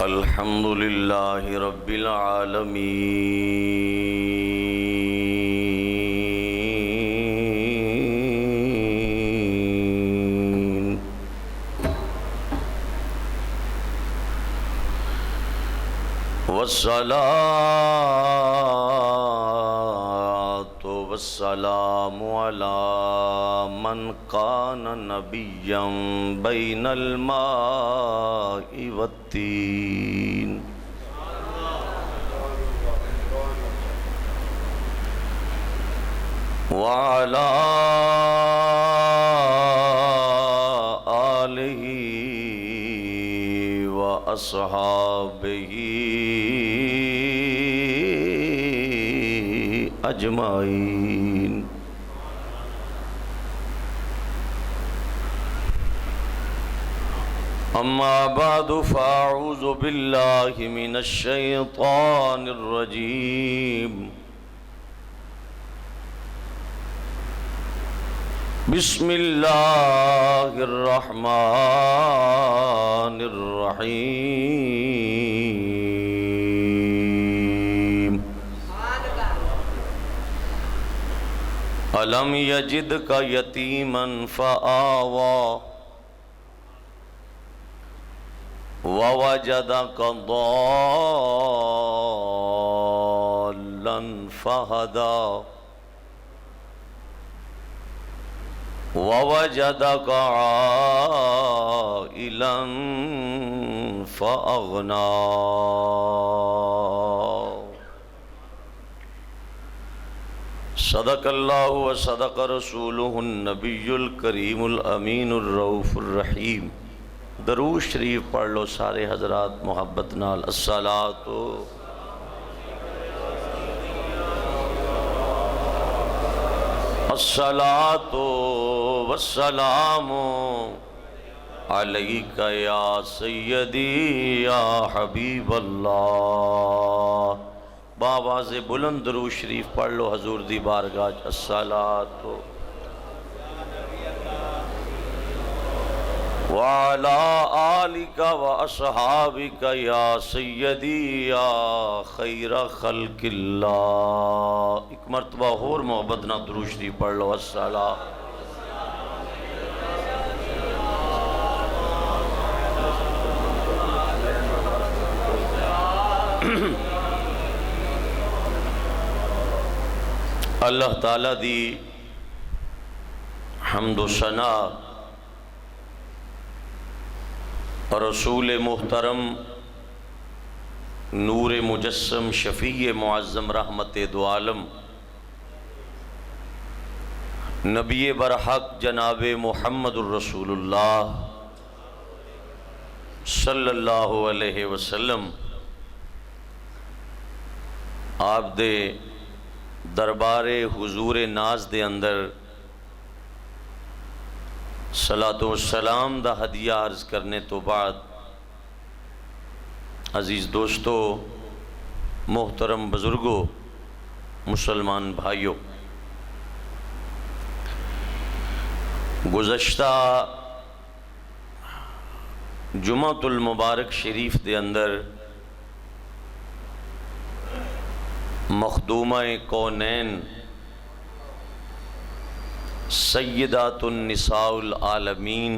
الحمد للہ رب العالمین والصلاة والسلام علی من کان نبیا بین الماء والتین وعلی آلہ واصحابہ اجمعین۔ اما بعد فاعوذ باللہ من الشیطان الرجیم۔ بسم اللہ الرحمن الرحیم۔ الم یجدک یتیما فآوی ووجدک ضالا فہدی ووجدک عائلا فأغنی۔ صدق اللہ و صدق رسولہ النبی الکریم الامین الرؤوف الرحیم۔ درود شریف پڑھ لو سارے حضرات محبت نال۔ الصلاۃ والسلام علیک یا سیدی یا حبیب اللہ۔ بآواز بلند درود شریف پڑھ لو حضور دی بارگاہ۔ الصلاۃ وعلی آلک واصحابک یا سیدی یا خیر خلق اللہ۔ ایک مرتبہ اور محبت نہ درود شریف پڑھ لو۔ الصلاۃ اللہ تعالیٰ دی حمد و ثنا اور رسول محترم نور مجسم شفیع معظم رحمت دو عالم نبی برحق جناب محمد الرسول اللہ صلی اللہ علیہ وسلم آپ دے دربار حضور ناز دے اندر صلاۃ و سلام دا ہدیہ عرض کرنے تو بعد، عزیز دوستو، محترم بزرگوں، مسلمان بھائیوں، گزشتہ جمعۃ المبارک شریف دے اندر مخدومہ کونین سیدات النساء العالمین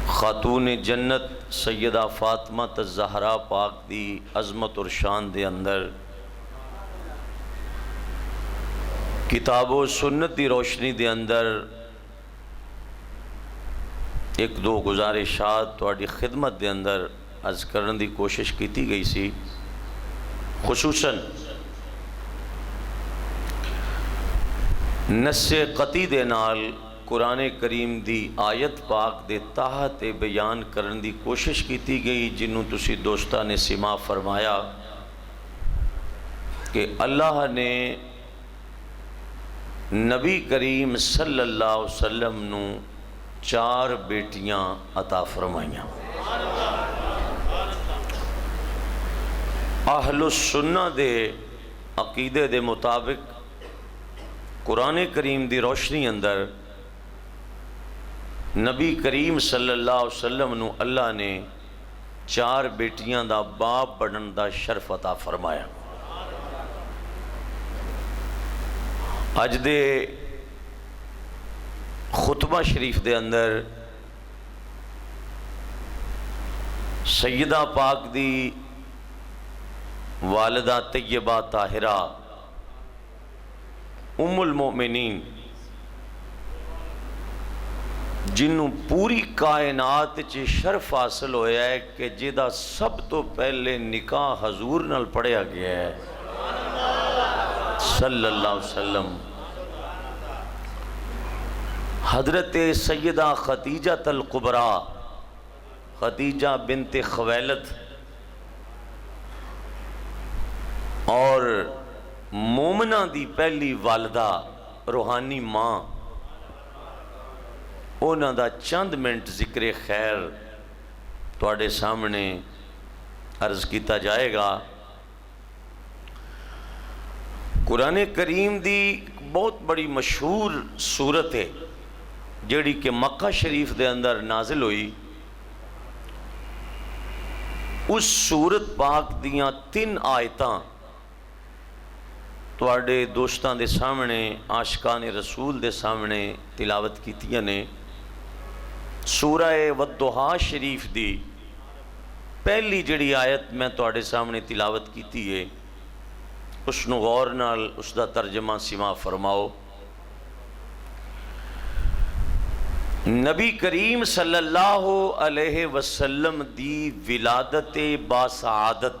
خاتون جنت سیدہ فاطمہ الزہرا پاک دی عظمت اور شان دے اندر کتاب و سنت دی روشنی دے اندر ایک دو گزارشات تواڈی خدمت دے اندر عرض کرنے دی کوشش کیتی گئی سی، خصوصاً نص قطعی دے نال قرآن کریم دی آیت پاک دے تحت بیان کرنے دی کوشش کیتی گئی، جنہوں تسی دوستہ نے سما فرمایا کہ اللہ نے نبی کریم صلی اللہ علیہ وسلم نو 4 بیٹیاں عطا فرمائیاں۔ اہل السنہ دے عقیدے دے مطابق قرآن کریم دی روشنی اندر نبی کریم صلی اللہ علیہ وسلم نو اللہ نے 4 بیٹیاں دا باپ بنن دا شرف عطا فرمایا۔ اج دے خطبہ شریف دے اندر سیدہ پاک دی والدہ طیبہ طاہرہ ام المؤمنین جنہوں پوری کائنات چ شرف حاصل ہویا ہے کہ جہدا سب تو پہلے نکاح حضور نال پڑھیا گیا ہے صلی اللہ علیہ وسلم، حضرت سیدہ خدیجہ الکبریٰ، خدیجہ بنت خویلد، اور مومنہ دی پہلی والدہ روحانی ماں، انہاں دا چند منٹ ذکر خیر تواڈے سامنے عرض کیتا جائے گا۔ قرآن کریم دی بہت بڑی مشہور سورت ہے جیڑی کہ مکہ شریف دے اندر نازل ہوئی۔ اس سورت پاک دیاں 3 آیتاں تواڈے دوستاں دے سامنے، عاشقان رسول دے سامنے تلاوت کیتیاں نے۔ سورہ والضحیٰ شریف دی پہلی جڑی آیت میں تواڈے سامنے تلاوت کیتی ہے، اس نو غور نال اس دا ترجمہ سما فرماؤ۔ نبی کریم صلی اللہ علیہ وسلم دی ولادت باسعادت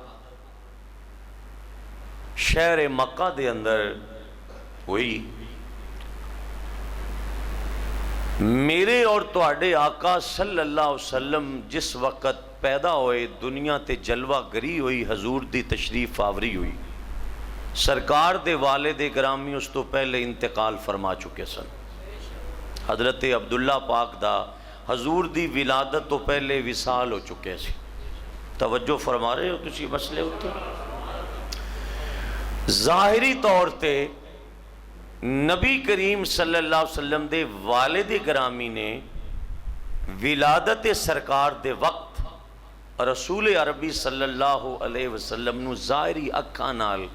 شہر مکہ دے اندر ہوئی۔ میرے اور تواڈے آقا صلی اللہ علیہ وسلم جس وقت پیدا ہوئے دنیا تے جلوہ گری ہوئی، حضور دی تشریف آوری ہوئی۔ سرکار دے والد گرامی اس تو پہلے انتقال فرما چکے سن۔ حضرت عبداللہ پاک دا حضور دی ولادت تو پہلے وصال ہو چکے سی۔ توجہ فرما رہے ہو کسی مسئلے ہوتے؟ ظاہری طور تے نبی کریم صلی اللہ علیہ وسلم دے والد گرامی نے ولادت سرکار دے وقت رسول عربی صلی اللہ علیہ وسلم نو ظاہری اکھاں نال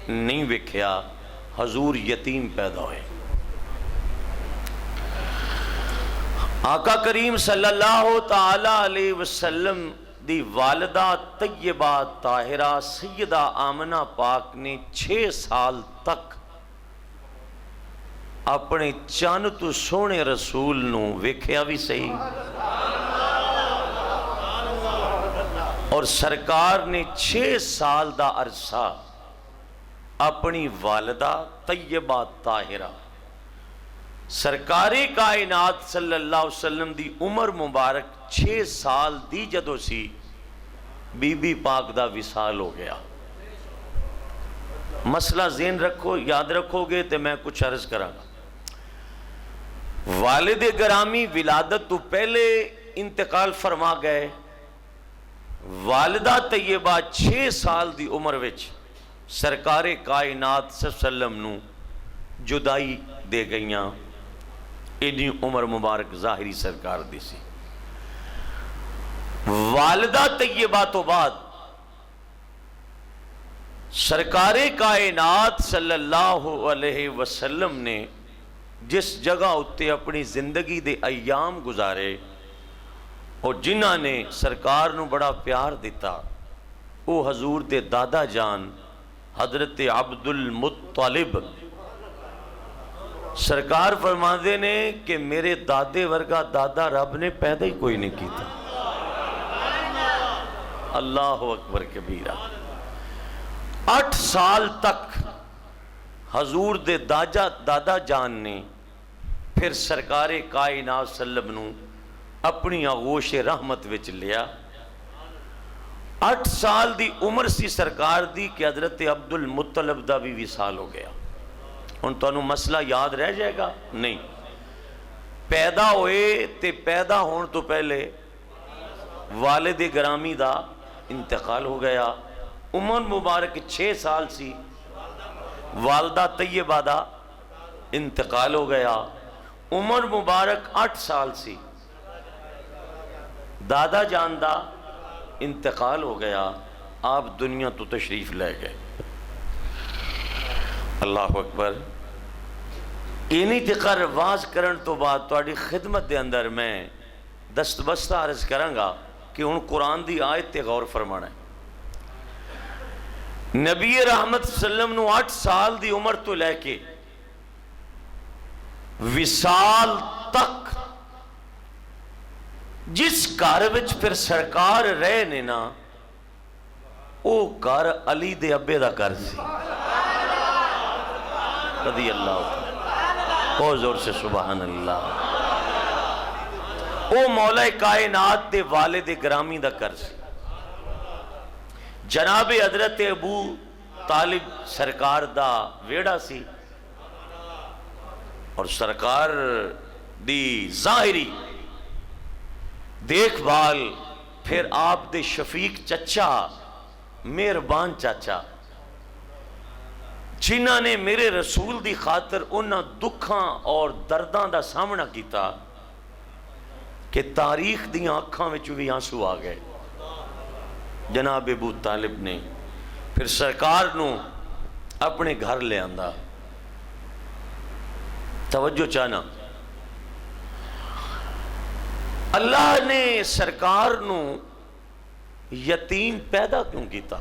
نہیں ویکھیا، حضور یتیم پیدا ہوئے۔ آقا کریم صلی اللہ تعالی علیہ وسلم دی والدہ طیبہ طاہرہ سیدہ آمنہ پاک نے 6 سال تک اپنے چان تو سونے رسول نو ویکھیا بھی صحیح، اور سرکار نے 6 سال دا عرصہ اپنی والدہ طیبہ طاہرہ سرکار کائنات صلی اللہ علیہ وسلم دی عمر مبارک 6 سال دی جدو سی بی بی پاک دا وصال ہو گیا۔ مسئلہ ذہن رکھو، یاد رکھو گے تو میں کچھ عرض کراں گا۔ والد گرامی ولادت تو پہلے انتقال فرما گئے، والدہ طیبہ 6 سال دی عمر وچ سرکار کائنات صلی اللہ علیہ وسلم نو جدائی دے گئیاں۔ اینی عمر مبارک ظاہری سرکار دی سی۔ والدہ طیبہ تو بعد سرکار کائنات صلی اللہ علیہ وسلم نے جس جگہ اتے اپنی زندگی دے ایام گزارے اور جنہاں نے سرکار نو بڑا پیار دیتا، وہ حضور دے دادا جان حضرت عبد المطلب سرکار فرماندے نے کہ میرے دادے ورگا دادا رب نے پیدا ہی کوئی نہیں کیتا۔ اللہ اکبر کبیرہ۔ 8 سال تک حضور دے دادا جان نے پھر سرکار کائنات صلی اللہ علیہ وسلم نو اپنی آغوش رحمت وچ لیا۔ 8 سال دی عمر سی سرکار دی کہ حضرت عبد المطلب دا بھی وصال ہو گیا۔ ان تو مسئلہ یاد رہ جائے گا؟ نہیں۔ پیدا ہوئے تے پیدا ہون تو پہلے والد گرامی دا انتقال ہو گیا۔ عمر مبارک 6 سال سی، والدہ طیبہ دا انتقال ہو گیا. عمر مبارک 8 سال سی. دادا جان دا انتقال ہو گیا. آپ دنیا تو تشریف لے گئے. اللہ اکبر. اینی تقر واز کرن تو بعد تواڈی خدمت دے اندر میں دستبستہ عرض کراں گا کہ ہن قرآن دی آیت تے غور فرمانا ہے. نبی رحمت صلی اللہ علیہ وسلم نو 8 سال دی عمر تو لے کے وصال تک جس گھر وچ پھر سرکار رہے نے نا او گھر علی دے ابے دا گھر سی رضی اللہ عنہ. بہت زور سے سبحان اللہ. او مولا کائنات دے والد گرامی دا گھر سی. جناب حضرت ابو طالب سرکار دا ویڑا سی اور سرکار دی ظاہری دیکھ بھال پھر آپ دے شفیق چچا مہربان چاچا جنہاں نے میرے رسول دی خاطر انہاں دکھاں اور درداں دا سامنا کیتا کہ تاریخ دیاں اکھاں وچ بھی آنسو آ گئے. جناب ابو طالب نے پھر سرکار نو اپنے گھر لے آندا. توجہ چاہنا اللہ نے سرکار نو یتیم پیدا کیوں کیتا؟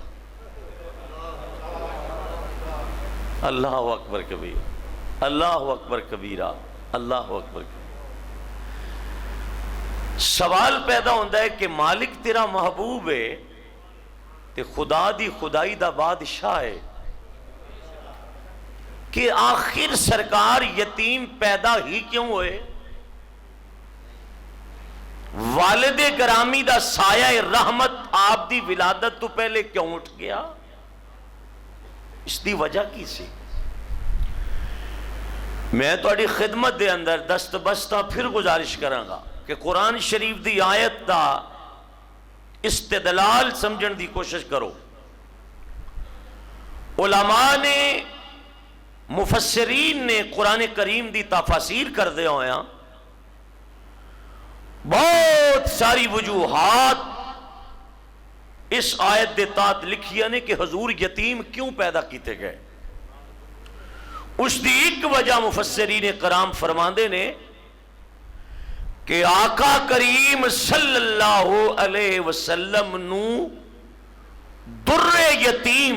اللہ اکبر کبیر اللہ اکبر کبیرہ اللہ اکبر کبیرہ. سوال پیدا ہوتا ہے کہ مالک تیرا محبوب ہے تے خدا دی خدائی دا بادشاہ ہے کہ آخر سرکار یتیم پیدا ہی کیوں ہوئے؟ والد گرامی دا سایہ رحمت آپ دی ولادت تو پہلے کیوں اٹھ گیا؟ اس دی وجہ کی سی؟ میں تو اڈی خدمت دے اندر دست بستہ پھر گزارش کراں گا کہ قرآن شریف دی آیت دا استدلال سمجھن دی کوشش کرو. علماء نے مفسرین نے قرآن کریم دی تفاسیر کر دے ہوئے ہیں. بہت ساری وجوہات اس آیت دے تحت لکھیا نے کہ حضور یتیم کیوں پیدا کیتے گئے. اس دی ایک وجہ مفسرین کرام فرماندے نے کہ آقا کریم صلی اللہ علیہ وسلم نو در یتیم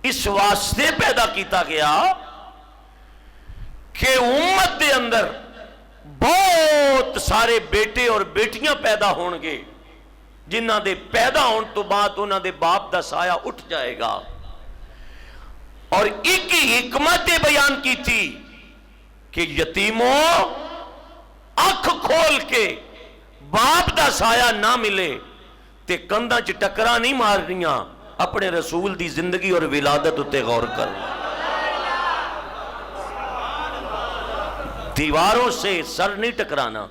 اس واسطے پیدا کیتا گیا کہ امت دے اندر بہت سارے بیٹے اور بیٹیاں پیدا ہون گے جنہاں دے پیدا ہون تو بعد انہاں دے باپ دا سایہ اٹھ جائے گا. اور ایک حکمت بیان کی تھی کہ یتیموں اکھ کھول کے باپ دا سایہ نہ ملے تے کندھاں چ ٹکرا نہیں مارنیاں. اپنے رسول دی زندگی اور ولادت اتے غور کر. دیواروں سے سر نہیں ٹکرانا.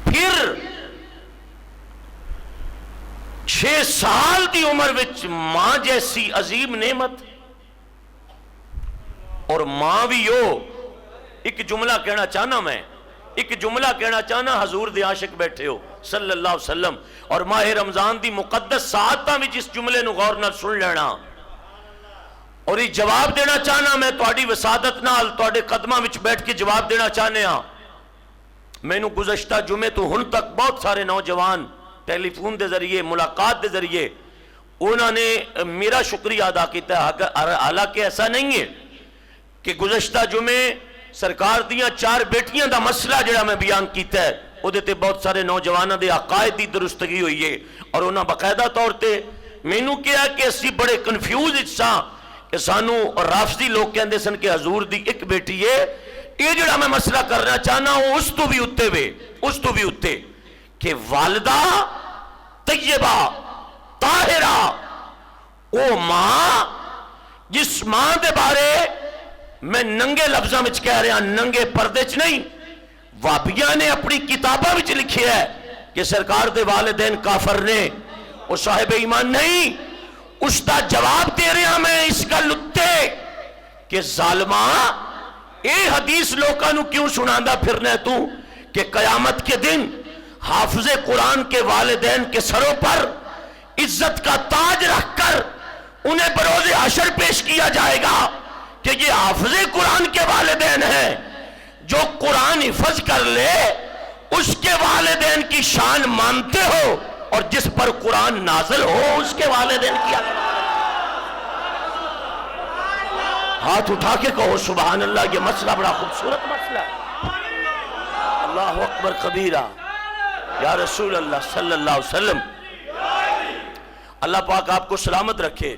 پھر 6 سال دی عمر وچ ماں جیسی عظیم نعمت اور ماں بھی ہو. ایک جملہ کہنا چاہنا میں ایک جملہ کہنا چاہنا حضور دے عاشق بیٹھے ہو صلی اللہ علیہ وسلم اور ماہ رمضان دی مقدس ساعتاں وچ اس جملے نو غور نال سن لینا اور یہ جواب دینا چاہنا. میں تہاڈی وسادت نال تہاڈے قدماں وچ بیٹھ کے جواب دینا چاہنے ہاں. مینوں گزشتہ جمعے تو ہن تک بہت سارے نوجوان ٹیلی فون دے ذریعے ملاقات دے ذریعے انہوں نے میرا شکریہ ادا کیتا ہے. حالانکہ ایسا نہیں ہے کہ گزشتہ جمعے سرکار دیاں 4 بیٹیاں دا مسئلہ جڑا میں بیان کیتا ہے او دے تے بہت سارے نوجوانوں دے عقائد دی درستگی ہوئی ہے اور انہاں باقاعدہ طور تے مینوں کیا کہ اسی بڑے کنفیوز ساں کہ سانو رافضی لوگ کہندے سن کہ حضور دی ایک بیٹی ہے. یہ جڑا میں مسئلہ کرنا چاہنا ہوں اس تو بھی اتے وے اس تو بھی اتے کہ والدہ طیبہ طاہرہ او ماں جس ماں دے بارے میں ننگے لفظاں وچ کہہ رہا ننگے پردے چ نہیں وابیاں نے اپنی کتاباں وچ لکھیا ہے کہ سرکار دے والدین کافر نے وہ صاحب ایمان نہیں. اس دا جواب دے رہا میں اس گل اتے کہ ظالماں اے حدیث لوکاں نو کیوں سناندا پھرنا تو کہ قیامت کے دن حافظ قرآن کے والدین کے سروں پر عزت کا تاج رکھ کر انہیں بروز حشر پیش کیا جائے گا کہ یہ حافظ قرآن کے والدین ہیں. جو قرآن حفظ کر لے اس کے والدین کی شان مانتے ہو اور جس پر قرآن نازل ہو اس کے والدین کی ہاتھ اٹھا کے کہو سبحان اللہ. یہ مسئلہ بڑا خوبصورت مسئلہ ہے. اللہ اکبر کبیرہ. یا رسول اللہ صلی اللہ علیہ وسلم. اللہ پاک آپ کو سلامت رکھے.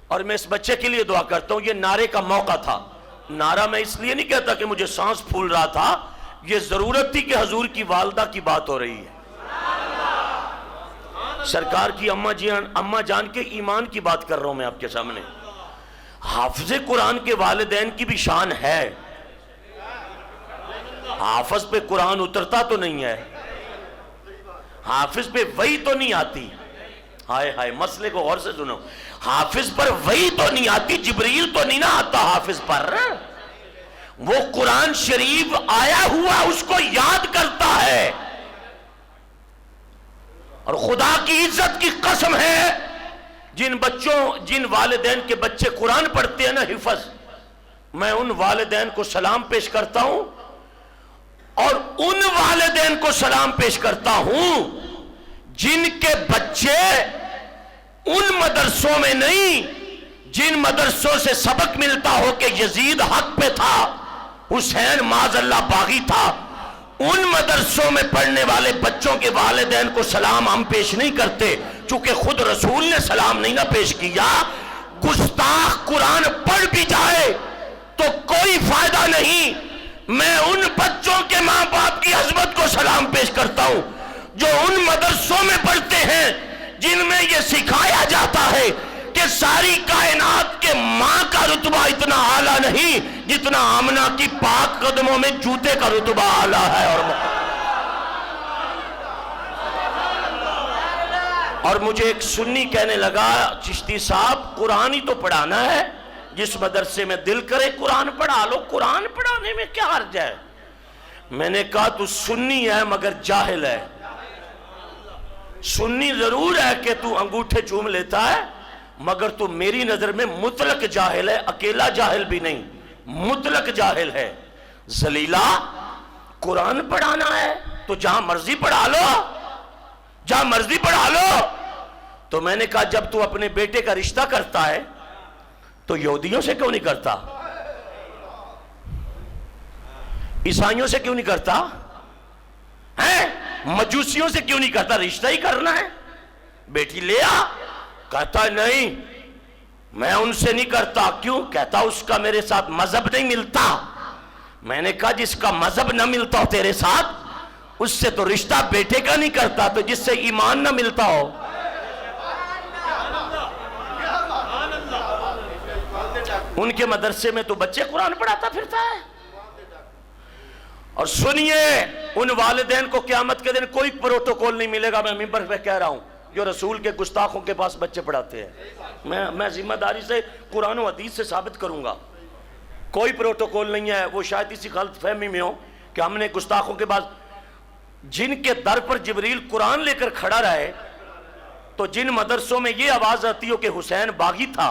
اور میں اس بچے کے لیے دعا کرتا ہوں. یہ نعرے کا موقع تھا. نعرہ میں اس لیے نہیں کہتا کہ مجھے سانس پھول رہا تھا, یہ ضرورت تھی کہ حضور کی والدہ کی بات ہو رہی ہے, سرکار کی اماں جان کے ایمان کی بات کر رہا ہوں میں آپ کے سامنے. حافظ قرآن کے والدین کی بھی شان ہے. حافظ پہ قرآن اترتا تو نہیں ہے, حافظ پہ وحی تو نہیں آتی. ہائے ہائے, مسئلے کو غور سے سنو. حافظ پر وحی تو نہیں آتی, جبریل تو نہیں نہ آتا حافظ پر. وہ قرآن شریف آیا ہوا اس کو یاد کرتا ہے. اور خدا کی عزت کی قسم ہے, جن والدین کے بچے قرآن پڑھتے ہیں نا حفظ, میں ان والدین کو سلام پیش کرتا ہوں اور ان والدین کو سلام پیش کرتا ہوں جن کے بچے ان مدرسوں میں نہیں جن مدرسوں سے سبق ملتا ہو کہ یزید حق پہ تھا, حسین معاذ اللہ باغی تھا, ان مدرسوں میں پڑھنے والے بچوں کے والدین کو سلام ہم پیش نہیں کرتے, چونکہ خود رسول نے سلام نہیں نہ پیش کیا. گستاخ قرآن پڑھ بھی جائے تو کوئی فائدہ نہیں. میں ان بچوں کے ماں باپ کی عظمت کو سلام پیش کرتا ہوں جو ان مدرسوں میں پڑھتے ہیں جن میں یہ سکھایا جاتا ہے کہ ساری کائنات کے ماں کا رتبہ اتنا اعلیٰ نہیں جتنا آمنہ کی پاک قدموں میں جوتے کا رتبہ اعلیٰ ہے. اور مجھے ایک سنی کہنے لگا, چشتی صاحب قرآن ہی تو پڑھانا ہے, جس مدرسے میں دل کرے قرآن پڑھا لو, قرآن پڑھانے میں کیا حرج ہے. میں نے کہا تو سنی ہے مگر جاہل ہے. سنی ضرور ہے کہ تو انگوٹھے چوم لیتا ہے, مگر تو میری نظر میں مطلق جاہل ہے, اکیلا جاہل بھی نہیں, مطلق جاہل ہے. ذلیلہ, قرآن پڑھانا ہے تو جہاں مرضی پڑھا لو, جہاں مرضی پڑھا لو. تو میں نے کہا جب تو اپنے بیٹے کا رشتہ کرتا ہے تو یہودیوں سے کیوں نہیں کرتا, عیسائیوں سے کیوں نہیں کرتا, مجوسیوں سے کیوں نہیں کرتا؟ رشتہ ہی کرنا ہے. بیٹی لے آ. کہتا ہے نہیں میں ان سے نہیں کرتا. کیوں؟ کہتا اس کا میرے ساتھ مذہب نہیں ملتا. میں نے کہا جس کا مذہب نہ ملتا ہو تیرے ساتھ اس سے تو رشتہ بیٹے کا نہیں کرتا, تو جس سے ایمان نہ ملتا ہو. ان کے مدرسے میں تو بچے قرآن پڑھاتا پھرتا ہے. اور سنیے, ان والدین کو قیامت کے دن کوئی پروٹوکول نہیں ملے گا. میں ممبر پہ کہہ رہا ہوں جو رسول کے گستاخوں کے پاس بچے پڑھاتے ہیں, میں ذمہ داری سے قرآن و حدیث سے ثابت کروں گا کوئی پروٹوکول نہیں ہے. وہ شاید اسی غلط فہمی میں ہو کہ ہم نے گستاخوں کے پاس, جن کے در پر جبریل قرآن لے کر کھڑا رہے, تو جن مدرسوں میں یہ آواز آتی ہو کہ حسین باغی تھا,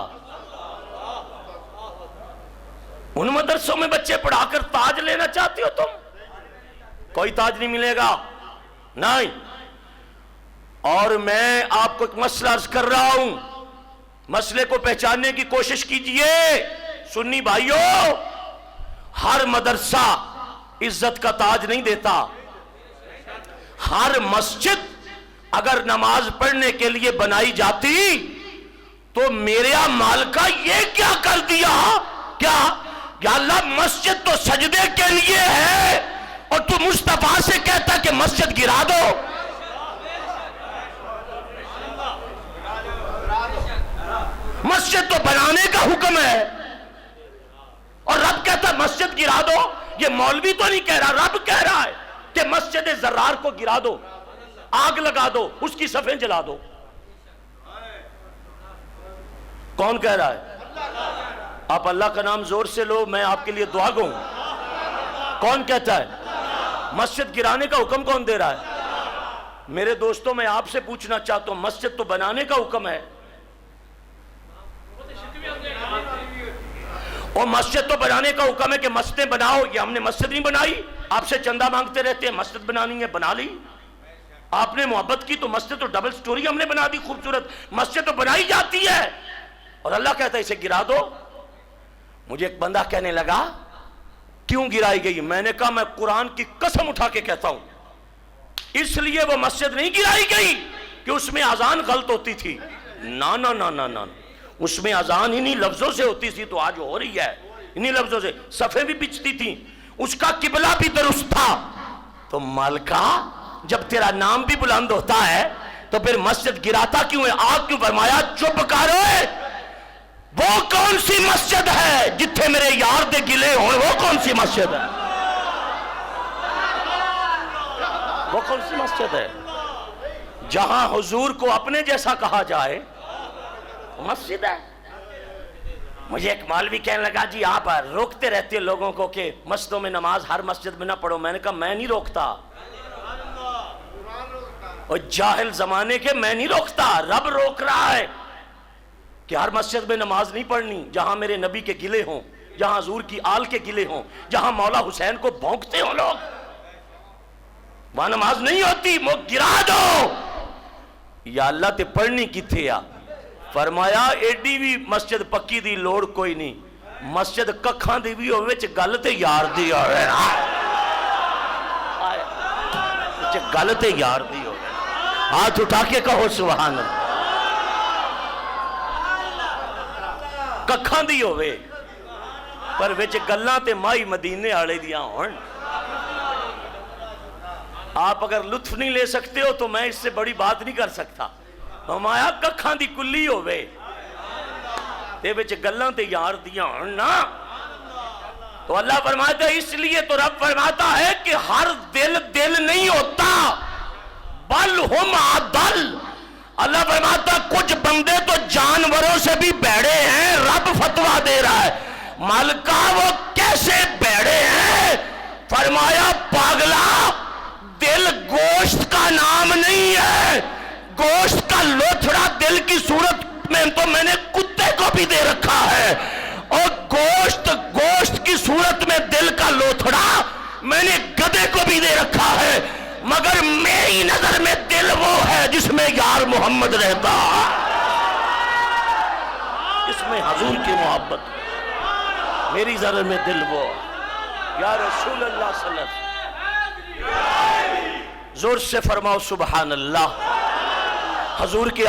ان مدرسوں میں بچے پڑھا کر تاج لینا چاہتی ہو تم؟ کوئی تاج نہیں ملے گا, نہیں. اور میں آپ کو ایک مسئلہ عرض کر رہا ہوں, مسئلے کو پہچاننے کی کوشش کیجئے. سنی بھائیوں, ہر مدرسہ عزت کا تاج نہیں دیتا. ہر مسجد اگر نماز پڑھنے کے لیے بنائی جاتی تو میرے مالکہ یہ کیا کر دیا, کیا یا اللہ مسجد تو سجدے کے لیے ہے اور تو مصطفیٰ سے کہتا کہ مسجد گرا دو. مسجد تو بنانے کا حکم ہے اور رب کہتا مسجد گرا دو. یہ مولوی تو نہیں کہہ رہا, رب کہہ رہا ہے کہ مسجد زرار کو گرا دو, آگ لگا دو, اس کی صفیں جلا دو. کون کہہ رہا ہے؟ آپ اللہ کا نام زور سے لو، میں آپ کے لیے دعا گوں۔ کون کہتا ہے؟ مسجد گرانے کا حکم کون دے رہا ہے؟ میرے دوستوں میں آپ سے پوچھنا چاہتا ہوں، مسجد تو بنانے کا حکم ہے، اور مسجد تو بنانے کا حکم ہے کہ مسجدیں بناؤ۔ یہ ہم نے مسجد نہیں بنائی، آپ سے چندہ مانگتے رہتے ہیں، مسجد بنانی ہے بنا لی۔ آپ نے محبت کی تو مسجد تو ڈبل سٹوری ہم نے بنا دی خوبصورت، مسجد تو بنائی جاتی ہے، اور اللہ کہتا ہے اسے گرا دو۔ مجھے ایک بندہ کہنے لگا کیوں گرائی گئی؟ میں نے کہا میں قرآن کی قسم اٹھا کے کہتا ہوں اس لیے وہ مسجد نہیں گرائی گئی کہ اس میں اذان غلط ہوتی تھی، نا نا نا نا نا، اس میں اذان انہی لفظوں سے ہوتی تھی تو آج ہو رہی ہے انہی لفظوں سے، صفیں بھی پچھتی تھیں، اس کا قبلہ بھی درست تھا۔ تو مالکا جب تیرا نام بھی بلند ہوتا ہے تو پھر مسجد گراتا کیوں ہے؟ آگ کیوں؟ فرمایا چپ کرو، وہ کون سی مسجد ہے جتھے میرے یار دے گلے ہوئے؟ وہ کون سی مسجد ہے؟ وہ کون سی مسجد ہے جہاں حضور کو اپنے جیسا کہا جائے؟ مسجد ہے۔ مجھے ایک مولوی کہنے لگا جی آپ روکتے رہتے لوگوں کو کہ مسجدوں میں نماز ہر مسجد میں نہ پڑھو۔ میں نے کہا میں نہیں روکتا، اور جاہل زمانے کے میں نہیں روکتا، رب روک رہا ہے کہ ہر مسجد میں نماز نہیں پڑھنی جہاں میرے نبی کے گلے ہوں، جہاں حضور کی آل کے گلے ہوں، جہاں مولا حسین کو بھونکتے ہوں لوگ، وہاں نماز نہیں ہوتی، وہ گرا دو۔ یا اللہ تے پڑھنی کتھے آ؟ فرمایا ایڈی بھی مسجد پکی دی لوڑ کوئی نہیں، مسجد ککھاں دی بھی ہوئے چھ گل تے یار دی ہوئے، چھ گل تے یار دی ہوئے، ہاتھ اٹھا کے کہو سبحان اللہ، ککھاں دی ہوئے پر وچ گلاں تے مائی مدینے آلے دیاں ہون۔ آپ اگر لطف نہیں لے سکتے ہو تو میں اس سے بڑی بات نہیں کر سکتا۔ ہمایا ککھاں دی کلی ہوئے تے وچ گلاں تے یار دیاں ہون نا، تو اللہ فرماتا ہے اس لیے تو رب فرماتا ہے کہ ہر دل نہیں ہوتا، بل ہم عدل۔ اللہ فرماتا کچھ بندے تو جانوروں سے بھی بیڑے ہیں، رب فتویٰ دے رہا ہے۔ مالکہ وہ کیسے بیڑے ہیں؟ فرمایا پاگلا دل گوشت کا نام نہیں ہے، گوشت کا لوتھڑا دل کی صورت میں تو میں نے کتے کو بھی دے رکھا ہے، اور گوشت کی صورت میں دل کا لوتھڑا میں نے گدے کو بھی دے رکھا ہے، مگر میری نظر میں دل وہ ہے جس میں یار محمد رہتا، اس میں حضور کی محبت، میری نظر میں دل وہ یا رسول اللہ صلی اللہ علیہ وسلم۔ زور سے فرماؤ سبحان اللہ۔ حضور کی